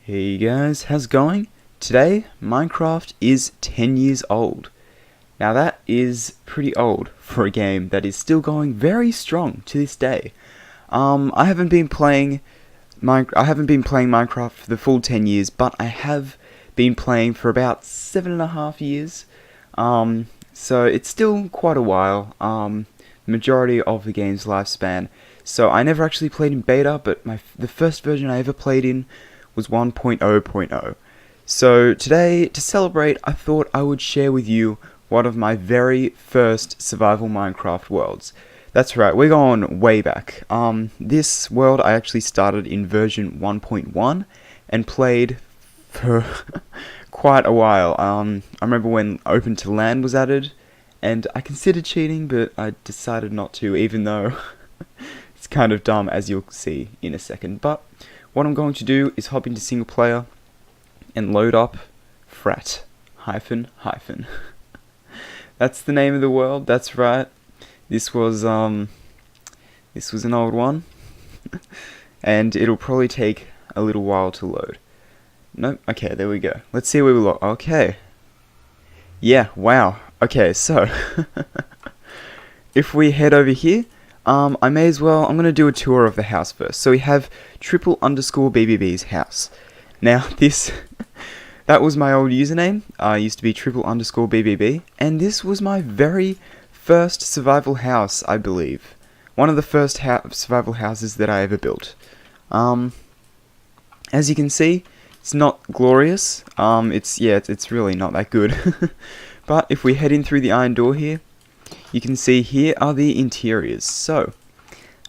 Hey guys, how's it going? Today, Minecraft is 10 years old. Now that is pretty old for a game that is still going very strong to this day. I haven't been playing Minecraft for the full 10 years, but I have been playing for about 7.5 years. So it's still quite a while. Majority of the game's lifespan. So I never actually played in beta, but the first version I ever played in was 1.0.0. So today, to celebrate, I thought I would share with you one of my very first survival Minecraft worlds. That's right, we're going way back. This world I actually started in version 1.1 and played for quite a while. I remember when Open to Land was added, and I considered cheating, but I decided not to, even though it's kind of dumb, as you'll see in a second. But what I'm going to do is hop into single player and load up frat hyphen. That's the name of the world. That's right. This was an old one, and it'll probably take a little while to load. Nope. Okay, there we go. Let's see where we look. Okay. Yeah. Wow. Okay. So if we head over here. I'm going to do a tour of the house first. So we have triple_BBB's house. Now that was my old username. I used to be triple_BBB, and this was my very first survival house, I believe. One of the first survival houses that I ever built. As you can see, it's not glorious. It's really not that good. But if we head in through the iron door here, you can see here are the interiors. So,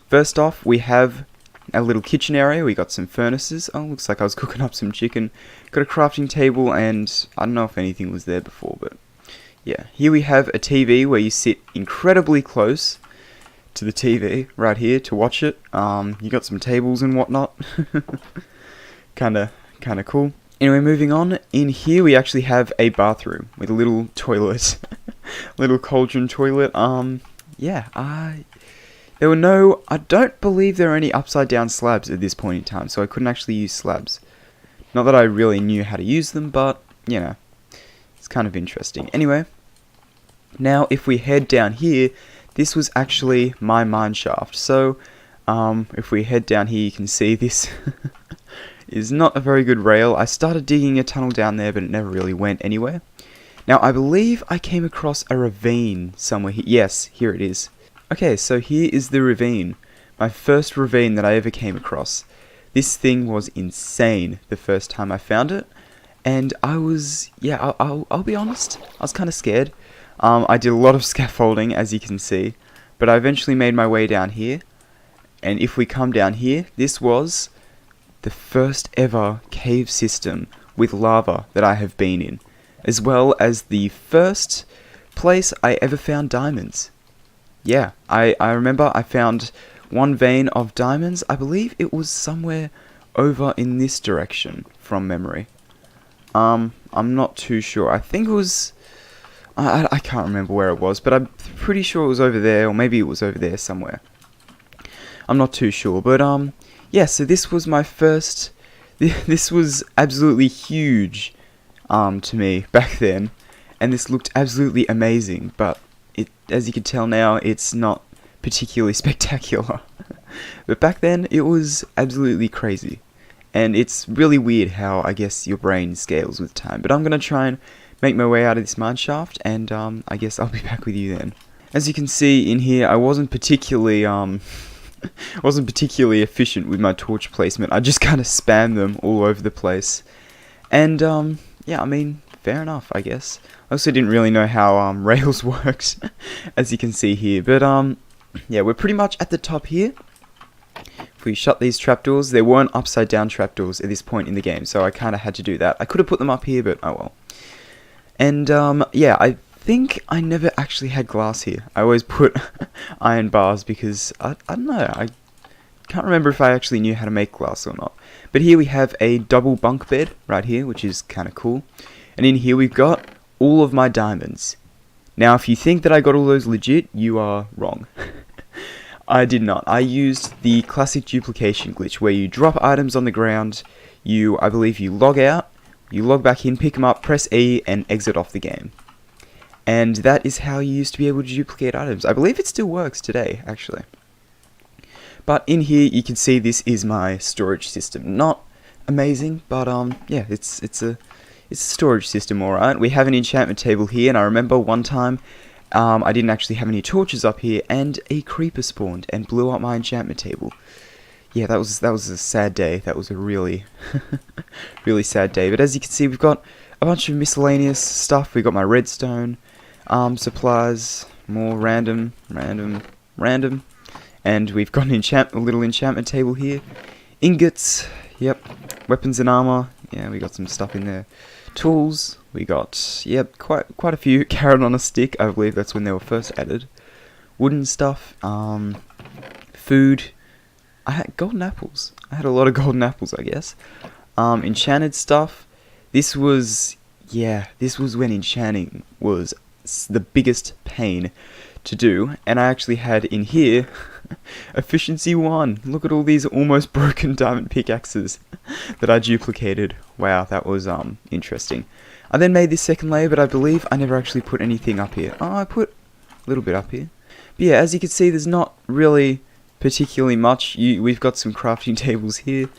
first off, we have a little kitchen area. We got some furnaces. Oh, looks like I was cooking up some chicken. Got a crafting table, and I don't know if anything was there before, but yeah. Here we have a TV where you sit incredibly close to the TV right here to watch it. You got some tables and whatnot. kinda cool. Anyway, moving on. In here we actually have a bathroom with a little toilet. Little cauldron toilet. I don't believe there are any upside down slabs at this point in time, so I couldn't actually use slabs. Not that I really knew how to use them, but, you know, it's kind of interesting. Anyway, now if we head down here, this was actually my mine shaft. So, if we head down here, you can see this is not a very good rail. I started digging a tunnel down there, but it never really went anywhere. Now, I believe I came across a ravine somewhere here. Yes, here it is. Okay, so here is the ravine. My first ravine that I ever came across. This thing was insane the first time I found it. And I was, I'll be honest, I was kind of scared. I did a lot of scaffolding, as you can see. But I eventually made my way down here. And if we come down here, this was the first ever cave system with lava that I have been in, as well as the first place I ever found diamonds. Yeah, I remember I found one vein of diamonds. I believe it was somewhere over in this direction, from memory. I'm not too sure. I think it was... I can't remember where it was, but I'm pretty sure it was over there, or maybe it was over there somewhere. I'm not too sure, but yeah, so this was my first... This was absolutely huge to me back then, and this looked absolutely amazing, but as you can tell now, it's not particularly spectacular. But back then, it was absolutely crazy, and it's really weird how, I guess, your brain scales with time. But I'm going to try and make my way out of this mine shaft, and I guess I'll be back with you then. As you can see in here, I wasn't particularly efficient with my torch placement. I just kind of spammed them all over the place, and yeah, I mean, fair enough, I guess. I also didn't really know how rails worked, as you can see here. But yeah, we're pretty much at the top here. If we shut these trapdoors, there weren't upside down trapdoors at this point in the game, so I kind of had to do that. I could have put them up here, but oh well. And yeah, I think I never actually had glass here. I always put iron bars because I don't know. I can't remember if I actually knew how to make glass or not. But here we have a double bunk bed right here, which is kind of cool. And in here we've got all of my diamonds. Now, if you think that I got all those legit, you are wrong. I did not. I used the classic duplication glitch where you drop items on the ground, I believe you log out, you log back in, pick them up, press E, and exit off the game. And that is how you used to be able to duplicate items. I believe it still works today, actually. But in here, you can see this is my storage system. Not amazing, but yeah, it's a storage system, alright. We have an enchantment table here, and I remember one time I didn't actually have any torches up here, and a creeper spawned and blew up my enchantment table. Yeah, that was a sad day. That was a really, really sad day. But as you can see, we've got a bunch of miscellaneous stuff. We've got my redstone, supplies, more random, and we've got a little enchantment table here. Ingots, yep, weapons and armor. Yeah, we got some stuff in there. Tools, we got, yep, quite a few. Carrot on a stick, I believe that's when they were first added. Wooden stuff, food. I had golden apples. I had a lot of golden apples, I guess. Enchanted stuff. This was when enchanting was the biggest pain to do. And I actually had in here efficiency 1. Look at all these almost broken diamond pickaxes that I duplicated. Wow, that was interesting. I then made this second layer, but I believe I never actually put anything up here. Oh, I put a little bit up here. But yeah, as you can see, there's not really particularly much. We've got some crafting tables here,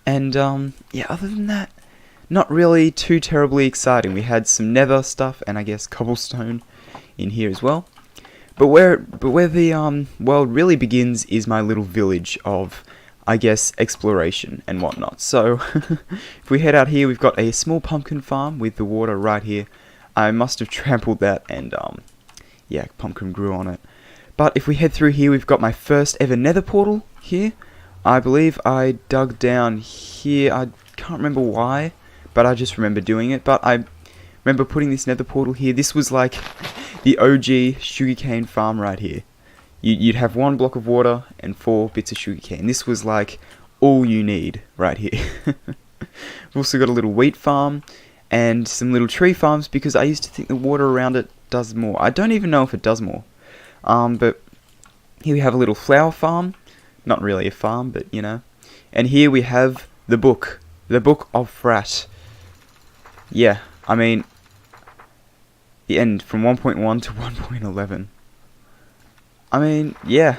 and yeah, other than that, not really too terribly exciting. We had some nether stuff and I guess cobblestone in here as well. But where the world really begins is my little village of, I guess, exploration and whatnot. So if we head out here, we've got a small pumpkin farm with the water right here. I must have trampled that, and yeah, pumpkin grew on it. But if we head through here, we've got my first ever nether portal here. I believe I dug down here. I can't remember why, but I just remember doing it. But I remember putting this nether portal here. This was like the OG sugarcane farm right here. You'd have 1 block of water and 4 bits of sugarcane. This was like all you need right here. We've also got a little wheat farm and some little tree farms, because I used to think the water around it does more. I don't even know if it does more. But here we have a little flower farm. Not really a farm, but you know. And here we have the book of Frat. Yeah, I mean, the end from 1.1 to 1.11. I mean, yeah,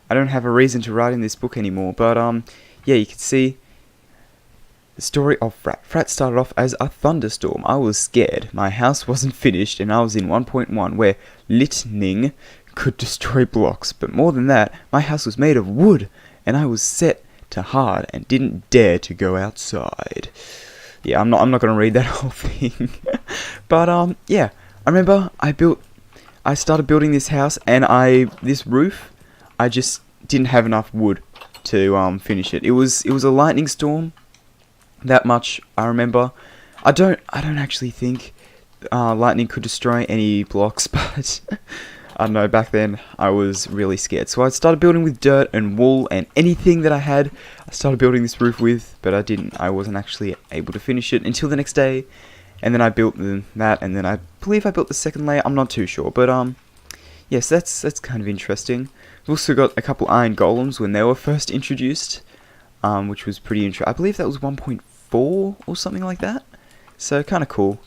I don't have a reason to write in this book anymore, but yeah, you can see the story of Frat. Frat started off as a thunderstorm. I was scared. My house wasn't finished, and I was in 1.1, where lightning could destroy blocks. But more than that, my house was made of wood, and I was set to hard and didn't dare to go outside. Yeah, I'm not going to read that whole thing. But yeah, I remember I started building this house, and this roof, I just didn't have enough wood to finish it. It was a lightning storm. That much I remember. I don't actually think lightning could destroy any blocks, but I don't know, back then I was really scared. So I started building with dirt and wool and anything that I had. I started building this roof with, but I wasn't actually able to finish it until the next day. And then I built that, and then I believe I built the second layer. I'm not too sure, but yes, that's kind of interesting. We've also got a couple iron golems when they were first introduced, which was pretty interesting. I believe that was 1.4 or something like that. So kind of cool.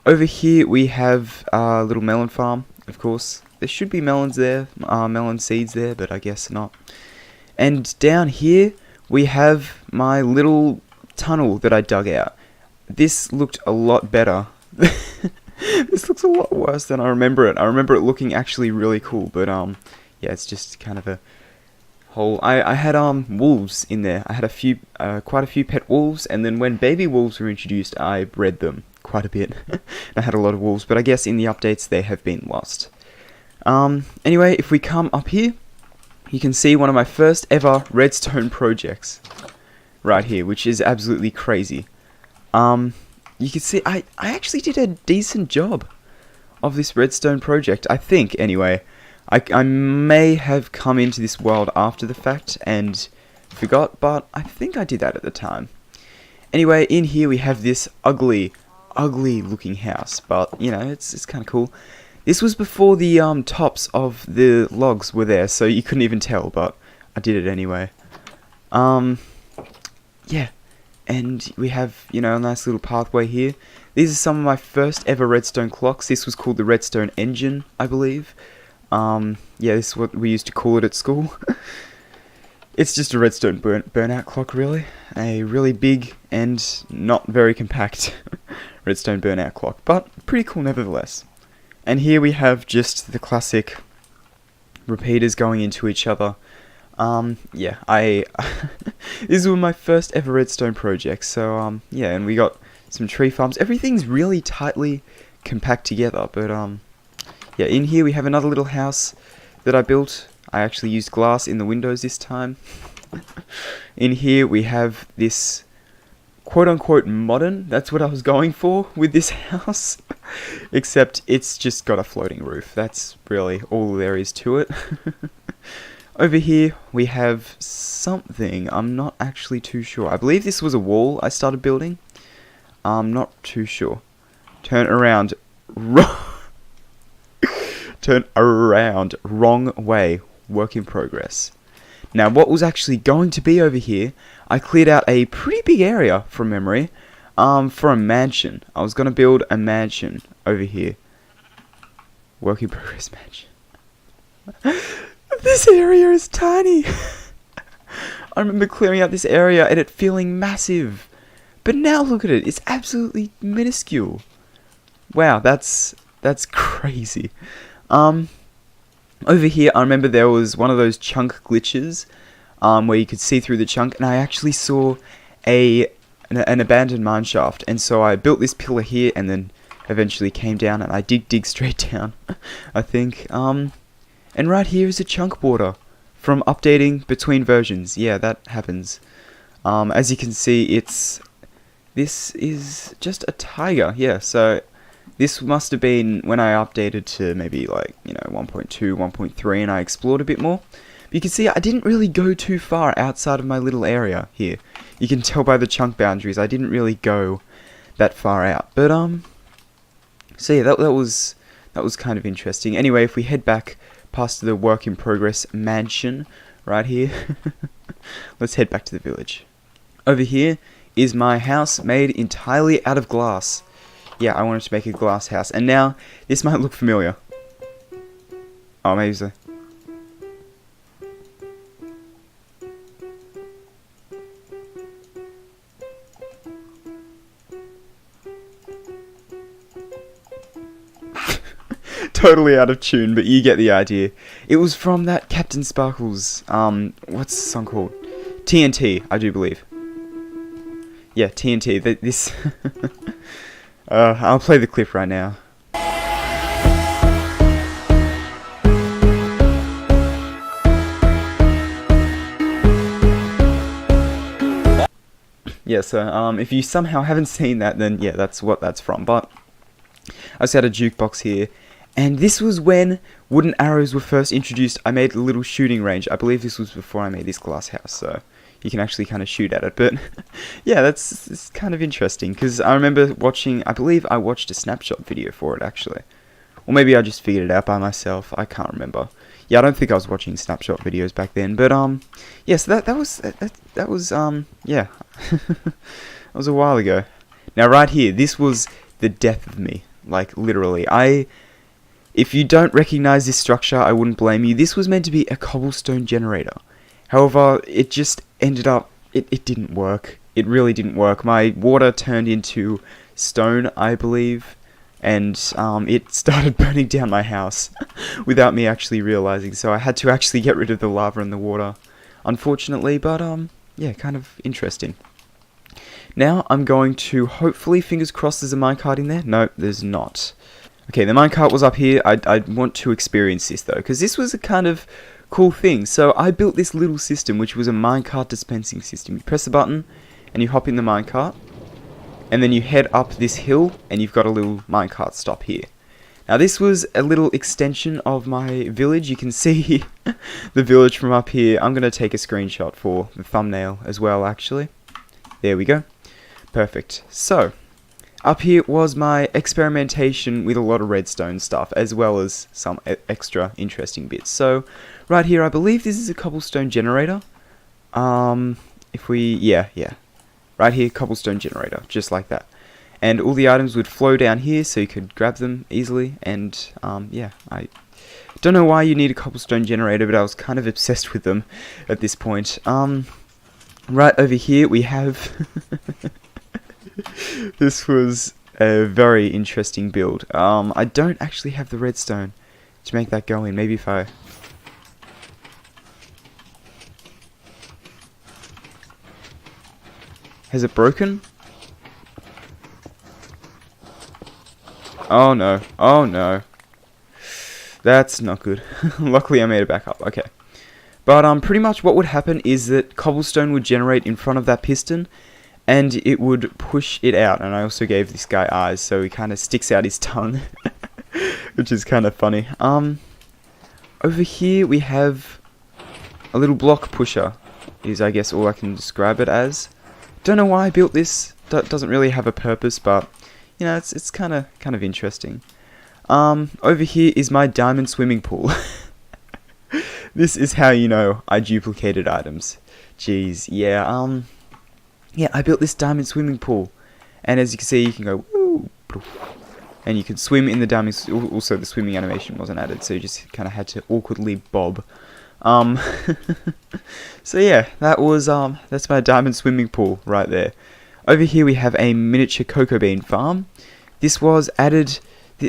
Over here we have a little melon farm. Of course, there should be melons there, melon seeds there, but I guess not. And down here we have my little tunnel that I dug out. This looked a lot better. This looks a lot worse than I remember it. I remember it looking actually really cool, but yeah, it's just kind of a hole. I had wolves in there. I had quite a few pet wolves, and then when baby wolves were introduced, I bred them quite a bit. I had a lot of wolves, but I guess in the updates they have been lost. Anyway, if we come up here, you can see one of my first ever redstone projects right here, which is absolutely crazy. You can see I actually did a decent job of this redstone project, I think, anyway. I may have come into this world after the fact and forgot, but I think I did that at the time. Anyway, in here we have this ugly looking house, but you know, it's kind of cool. This was before the tops of the logs were there, so you couldn't even tell, but I did it anyway. Yeah, and we have, you know, a nice little pathway here. These are some of my first ever redstone clocks. This was called the redstone engine, I believe. Yeah, this is what we used to call it at school. It's just a redstone burnout clock, really. A really big and not very compact redstone burnout clock, but pretty cool nevertheless. And here we have just the classic repeaters going into each other. Yeah, this was my first ever redstone project, so, yeah, and we got some tree farms. Everything's really tightly compact together, but, yeah, in here we have another little house that I built. I actually used glass in the windows this time. In here we have this quote-unquote modern, that's what I was going for with this house, except it's just got a floating roof. That's really all there is to it. Over here we have something, I'm not actually too sure. I believe this was a wall I started building. I'm not too sure. Turn around. Turn around. Wrong way. Work in progress. Now, what was actually going to be over here, I cleared out a pretty big area from memory, for a mansion. I was going to build a mansion over here. Work in progress mansion. This area is tiny. I remember clearing out this area and it feeling massive. But now look at it, it's absolutely minuscule. Wow, that's crazy. Over here, I remember there was one of those chunk glitches, where you could see through the chunk, and I actually saw an abandoned mine shaft, and so I built this pillar here, and then eventually came down, and I did dig straight down, I think. And right here is a chunk border from updating between versions. Yeah, that happens. As you can see, this is just a tiger. Yeah, so this must have been when I updated to maybe like, you know, 1.2, 1.3, and I explored a bit more. But you can see I didn't really go too far outside of my little area here. You can tell by the chunk boundaries, I didn't really go that far out. But so yeah, that was kind of interesting. Anyway, if we head back past the work in progress mansion right here, let's head back to the village. Over here is my house made entirely out of glass. Yeah, I wanted to make a glass house, and now this might look familiar. Oh, maybe so. Totally out of tune, but you get the idea. It was from that Captain Sparkles, what's the song called? TNT, I do believe. Yeah, TNT, this... I'll play the clip right now. Yeah, so, if you somehow haven't seen that, then yeah, that's what that's from. But I just had a jukebox here, and this was when wooden arrows were first introduced. I made a little shooting range. I believe this was before I made this glass house, so you can actually kind of shoot at it. But yeah, it's kind of interesting, because I remember watching, I believe I watched a snapshot video for it actually. Or maybe I just figured it out by myself, I can't remember. Yeah, I don't think I was watching snapshot videos back then, but yeah, so that was yeah. That was a while ago. Now right here, this was the death of me, like literally. If you don't recognize this structure, I wouldn't blame you. This was meant to be a cobblestone generator. However, it just ended up, it didn't work. It really didn't work. My water turned into stone, I believe, and it started burning down my house without me actually realizing. So I had to actually get rid of the lava and the water, unfortunately, but yeah, kind of interesting. Now I'm going to, hopefully, fingers crossed, there's a minecart in there. No, there's not. Okay, the minecart was up here. I want to experience this though, because this was a kind of cool thing. So I built this little system, which was a minecart dispensing system. You press a button, and you hop in the minecart, and then you head up this hill, and you've got a little minecart stop here. Now this was a little extension of my village. You can see the village from up here. I'm going to take a screenshot for the thumbnail as well, actually. There we go. Perfect. So, up here was my experimentation with a lot of redstone stuff, as well as some extra interesting bits. So, right here, I believe this is a cobblestone generator. If we, yeah. right here, cobblestone generator, just like that. And all the items would flow down here so you could grab them easily. And yeah, I don't know why you need a cobblestone generator, but I was kind of obsessed with them at this point. Right over here we have this was a very interesting build. I don't actually have the redstone to make that go in. Maybe if I... Has it broken? Oh no. Oh no. That's not good. Luckily I made it back up. Okay. But pretty much what would happen is that cobblestone would generate in front of that piston, and it would push it out. And I also gave this guy eyes, so he kind of sticks out his tongue, which is kind of funny. Over here we have a little block pusher, is I guess all I can describe it as. Don't know why I built this. Doesn't really have a purpose, but you know, it's kind of interesting. Over here is my diamond swimming pool. This is how you know I duplicated items. Jeez, yeah, yeah, I built this diamond swimming pool. And as you can see, you can go, woo, and you can swim in the diamond. Also, the swimming animation wasn't added, so you just kind of had to awkwardly bob. So yeah, that's my diamond swimming pool right there. Over here we have a miniature cocoa bean farm. This was added,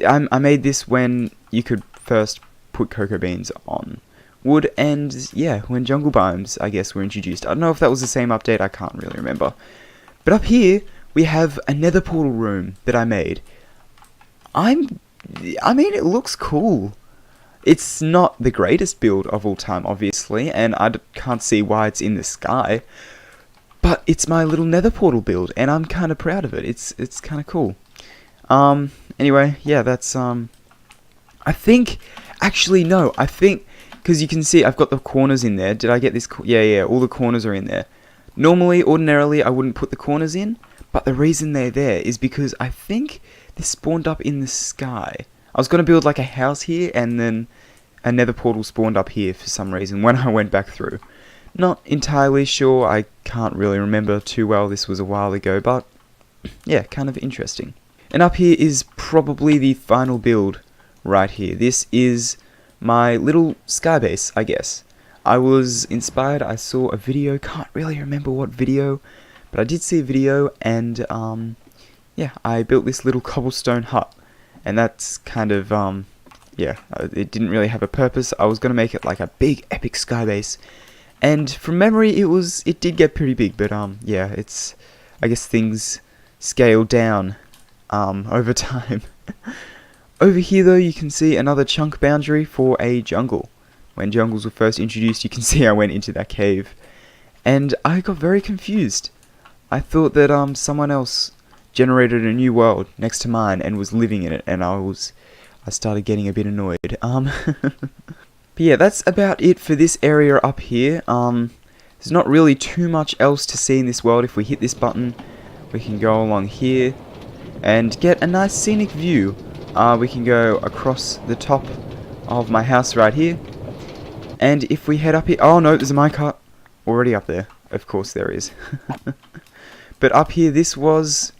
I made this when you could first put cocoa beans on wood, and yeah, when jungle biomes, I guess, were introduced. I don't know if that was the same update, I can't really remember. But up here, we have a nether portal room that I made. I mean, it looks cool. It's not the greatest build of all time, obviously, and I can't see why it's in the sky. But it's my little nether portal build, and I'm kind of proud of it. It's kind of cool. Anyway, yeah, that's, I think, actually, no, I think, because you can see I've got the corners in there. Did I get this? Yeah, all the corners are in there. Normally, ordinarily, I wouldn't put the corners in, but the reason they're there is because I think they spawned up in the sky. I was going to build like a house here, and then a nether portal spawned up here for some reason when I went back through. Not entirely sure, I can't really remember too well, this was a while ago, but yeah, kind of interesting. And up here is probably the final build right here. This is my little sky base, I guess. I was inspired, I saw a video, can't really remember what video, but I did see a video, and yeah, I built this little cobblestone hut. And that's kind of, yeah, it didn't really have a purpose. I was going to make it like a big epic sky base. And from memory, it did get pretty big, but yeah, I guess things scaled down over time. Over here though, you can see another chunk boundary for a jungle. When jungles were first introduced, you can see I went into that cave. And I got very confused. I thought that someone else generated a new world next to mine and was living in it, and I started getting a bit annoyed. But yeah, that's about it for this area up here. There's not really too much else to see in this world. If we hit this button, we can go along here and get a nice scenic view. We can go across the top of my house right here, and if we head up here, oh no, there's a minecart already up there. Of course there is. But up here, this was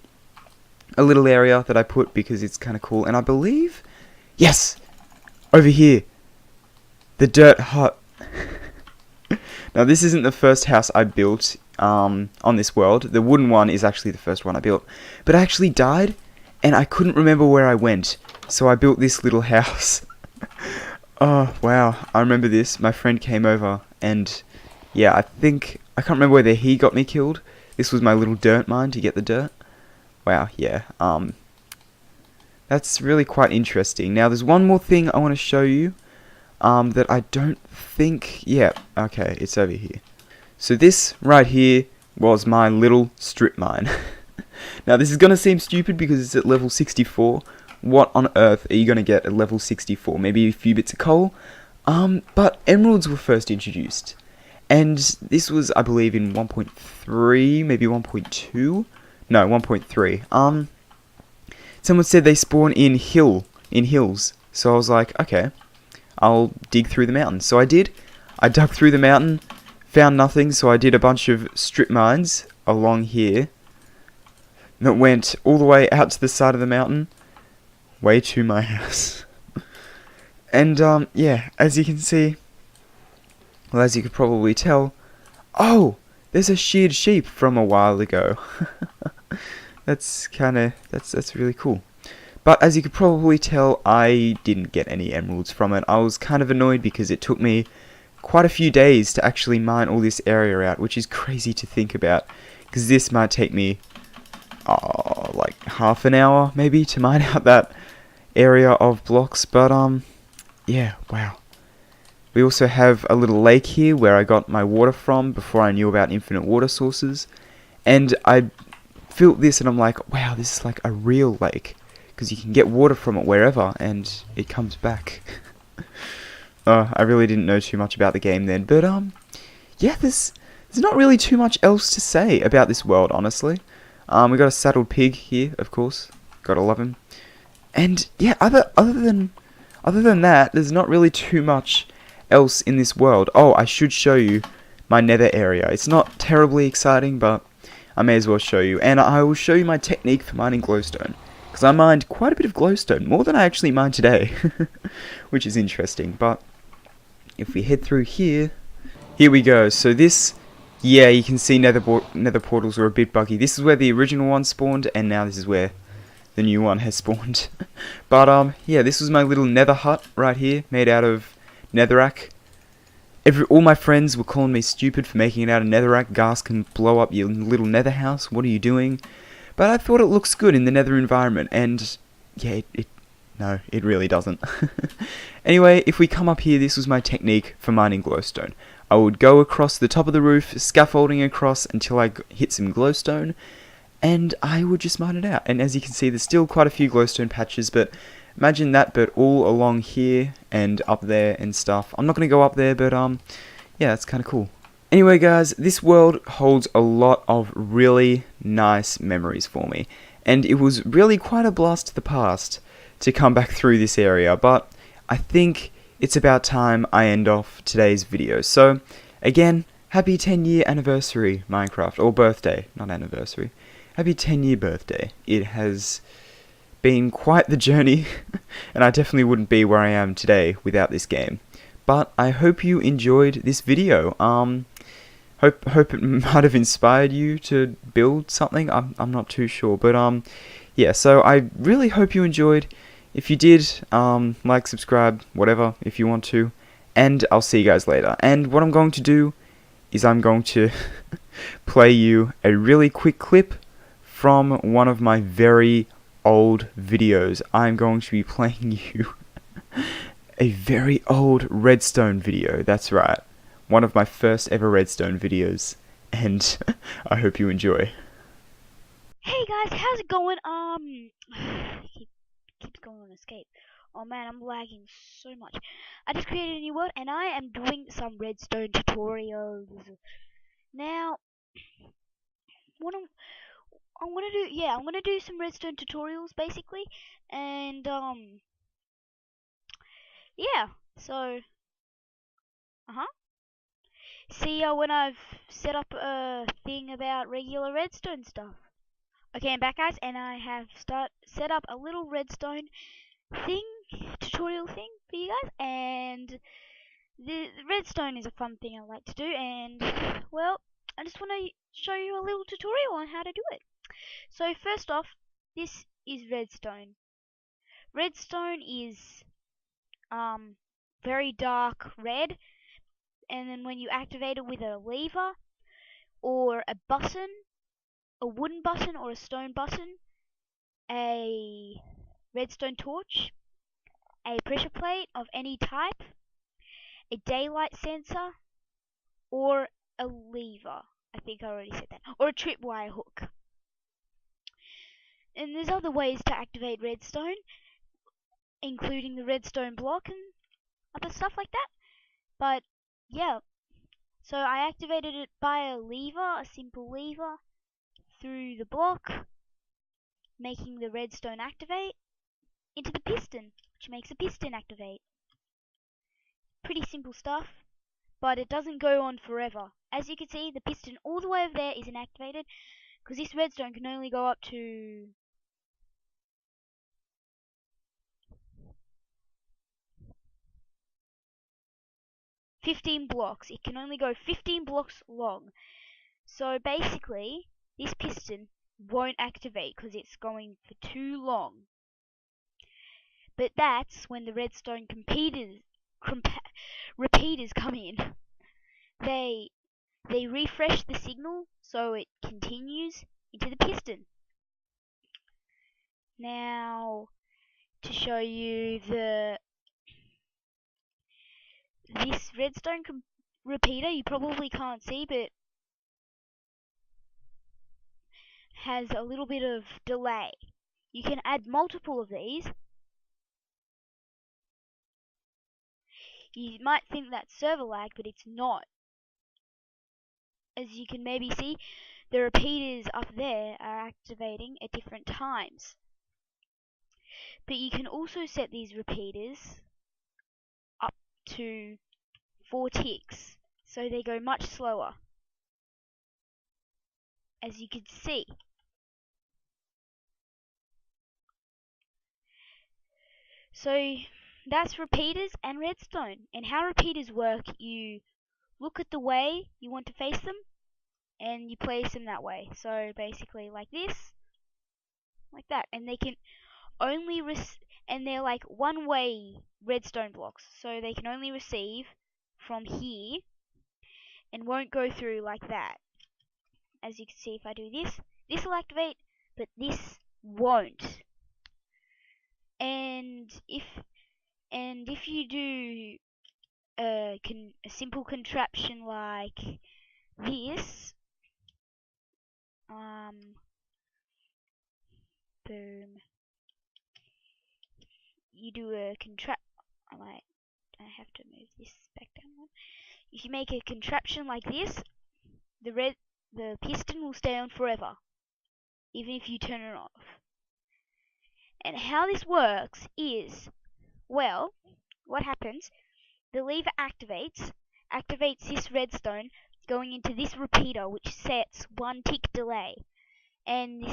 a little area that I put because it's kind of cool, and I believe, yes, over here, the dirt hut. Now this isn't the first house I built on this world. The wooden one is actually the first one I built, but I actually died and I couldn't remember where I went, so I built this little house. Oh wow, I remember this. My friend came over, and yeah, I can't remember whether he got me killed. This was my little dirt mine to get the dirt. Wow, yeah, that's really quite interesting. Now, there's one more thing I want to show you, that I don't think, yeah, okay, it's over here. So this right here was my little strip mine. Now, this is going to seem stupid because it's at level 64. What on earth are you going to get at level 64? Maybe a few bits of coal? But emeralds were first introduced. And this was, I believe, in 1.3, maybe 1.2? No, 1.3. Someone said they spawn in hills. So I was like, okay, I'll dig through the mountain. So I did. I dug through the mountain, found nothing, so I did a bunch of strip mines along here. that went all the way out to the side of the mountain, way to my house. And yeah, as you can see, well, as you could probably tell, oh, there's a sheared sheep from a while ago. That's really cool. But as you could probably tell, I didn't get any emeralds from it. I was kind of annoyed because it took me quite a few days to actually mine all this area out, which is crazy to think about, because this might take me like half an hour maybe to mine out that area of blocks. But yeah, wow. We also have a little lake here where I got my water from before I knew about infinite water sources, and I built this and I'm like, wow, this is like a real lake, because you can get water from it wherever and it comes back. I really didn't know too much about the game then, but yeah, there's not really too much else to say about this world, honestly. We got a saddled pig here, of course. Gotta love him. And yeah, other than that, there's not really too much else in this world. Oh, I should show you my nether area. It's not terribly exciting, but I may as well show you. And I will show you my technique for mining glowstone, because I mined quite a bit of glowstone, more than I actually mined today, which is interesting. But if we head through here we go. So this, yeah, you can see nether portals are a bit buggy. This is where the original one spawned, and now this is where the new one has spawned. But yeah, this was my little nether hut right here, made out of netherrack. All my friends were calling me stupid for making it out of netherrack. Gas can blow up your little nether house. What are you doing? But I thought it looks good in the nether environment, and yeah, no, it really doesn't. Anyway, if we come up here, this was my technique for mining glowstone. I would go across the top of the roof, scaffolding across until I hit some glowstone, and I would just mine it out. And as you can see, there's still quite a few glowstone patches, but imagine that, but all along here and up there and stuff. I'm not going to go up there, but yeah, that's kind of cool. Anyway guys, this world holds a lot of really nice memories for me, and it was really quite a blast to the past to come back through this area, but I think it's about time I end off today's video. So again, happy 10-year anniversary Minecraft, or birthday, not anniversary. Happy 10-year birthday. It has been quite the journey, and I definitely wouldn't be where I am today without this game. But I hope you enjoyed this video. Hope it might have inspired you to build something. I'm not too sure, but yeah. So I really hope you enjoyed. If you did, like, subscribe, whatever, if you want to, and I'll see you guys later. And what I'm going to do is I'm going to play you a really quick clip from one of my very old videos. I'm going to be playing you a very old redstone video. That's right. One of my first ever redstone videos, and I hope you enjoy. Hey guys, how's it going? Keeps going on escape. Oh man, I'm lagging so much. I just created a new world and I am doing some redstone tutorials. Now, what I'm gonna do, yeah, I'm gonna do some redstone tutorials basically, and yeah. So, see ya when I've set up a thing about regular redstone stuff. Okay, I'm back guys, and I have set up a little redstone thing, tutorial thing for you guys, and the redstone is a fun thing I like to do, and well, I just want to show you a little tutorial on how to do it. So first off, this is redstone. Redstone is very dark red, and then when you activate it with a lever or a button, a wooden button or a stone button, a redstone torch, a pressure plate of any type, a daylight sensor, or a lever. I think I already said that. Or a tripwire hook. And there's other ways to activate redstone, including the redstone block and other stuff like that. But yeah, so I activated it by a lever, a simple lever, through the block, making the redstone activate, into the piston, which makes the piston activate. Pretty simple stuff, but it doesn't go on forever. As you can see, the piston all the way over there isn't activated, Because this redstone can only go up to 15 blocks. It can only go 15 blocks long. So basically, this piston won't activate because it's going for too long. But that's when the redstone repeaters come in. They refresh the signal so it continues into the piston. Now, to show you this redstone repeater, you probably can't see, but has a little bit of delay. You can add multiple of these. You might think that's server lag, but it's not. As you can maybe see, the repeaters up there are activating at different times. But you can also set these repeaters up to 4 ticks, so they go much slower, as you can see. So that's repeaters and redstone. And how repeaters work, you look at the way you want to face them and you place them that way. So basically like this, like that. And they can only and they're like one-way redstone blocks, so they can only receive from here and won't go through like that. As you can see, if I do this, this will activate, but this won't. And if you do a simple contraption like this, boom, you do a I have to move this back down one. If you make a contraption like this, the piston will stay on forever, even if you turn it off. And how this works is, well, what happens, the lever activates this redstone going into this repeater, which sets 1 tick delay. And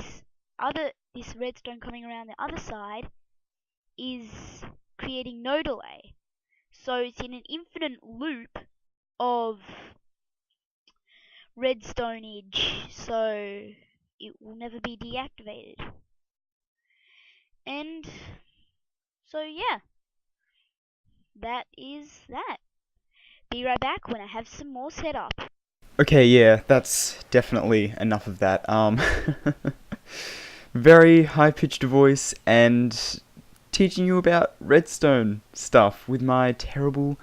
this redstone coming around the other side is creating no delay. So it's in an infinite loop of redstonage, so it will never be deactivated. And so yeah, that is that. Be right back when I have some more set up. Okay, yeah, that's definitely enough of that. Very high-pitched voice and teaching you about redstone stuff with my terrible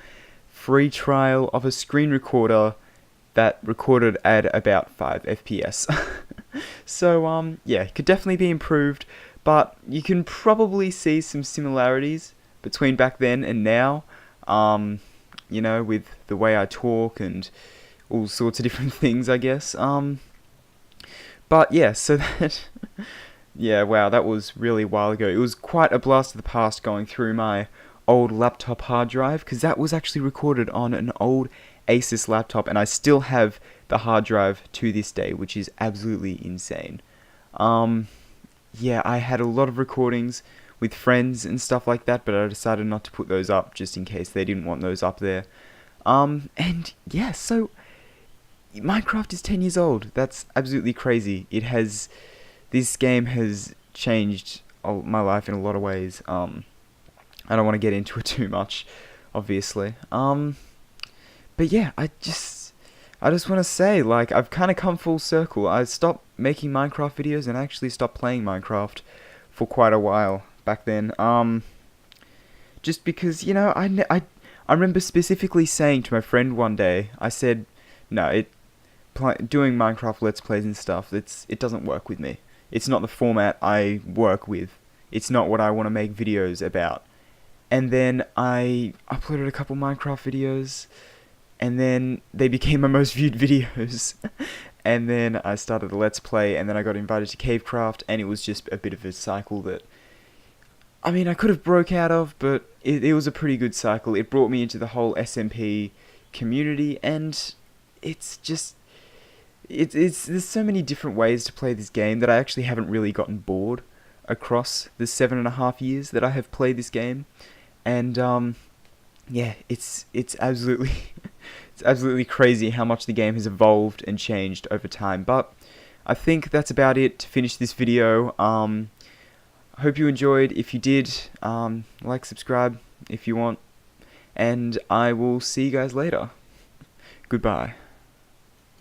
free trial of a screen recorder that recorded at about 5 FPS. So, yeah, it could definitely be improved, but you can probably see some similarities between back then and now, you know, with the way I talk and all sorts of different things, I guess. But yeah, so that, yeah, wow, that was really a while ago. It was quite a blast of the past going through my old laptop hard drive, because that was actually recorded on an old Asus laptop, and I still have the hard drive to this day, which is absolutely insane. Yeah, I had a lot of recordings with friends and stuff like that, but I decided not to put those up just in case they didn't want those up there. And yeah, so Minecraft is 10 years old. That's absolutely crazy. This game has changed my life in a lot of ways. I don't want to get into it too much, obviously. But yeah, I just want to say, like, I've kind of come full circle. I stopped making Minecraft videos and actually stopped playing Minecraft for quite a while back then. Just because, you know, I remember specifically saying to my friend one day, I said, no, doing Minecraft Let's Plays and stuff, it doesn't work with me. It's not the format I work with. It's not what I want to make videos about. And then I uploaded a couple Minecraft videos, and then they became my most viewed videos. And then I started a Let's Play, and then I got invited to Cavecraft, and it was just a bit of a cycle that, I mean, I could have broke out of, but it was a pretty good cycle. It brought me into the whole SMP community, and it's just, it's there's so many different ways to play this game that I actually haven't really gotten bored across the 7.5 years that I have played this game, and yeah, it's absolutely it's absolutely crazy how much the game has evolved and changed over time. But I think that's about it to finish this video. Hope you enjoyed. If you did, like, subscribe if you want, and I will see you guys later. Goodbye.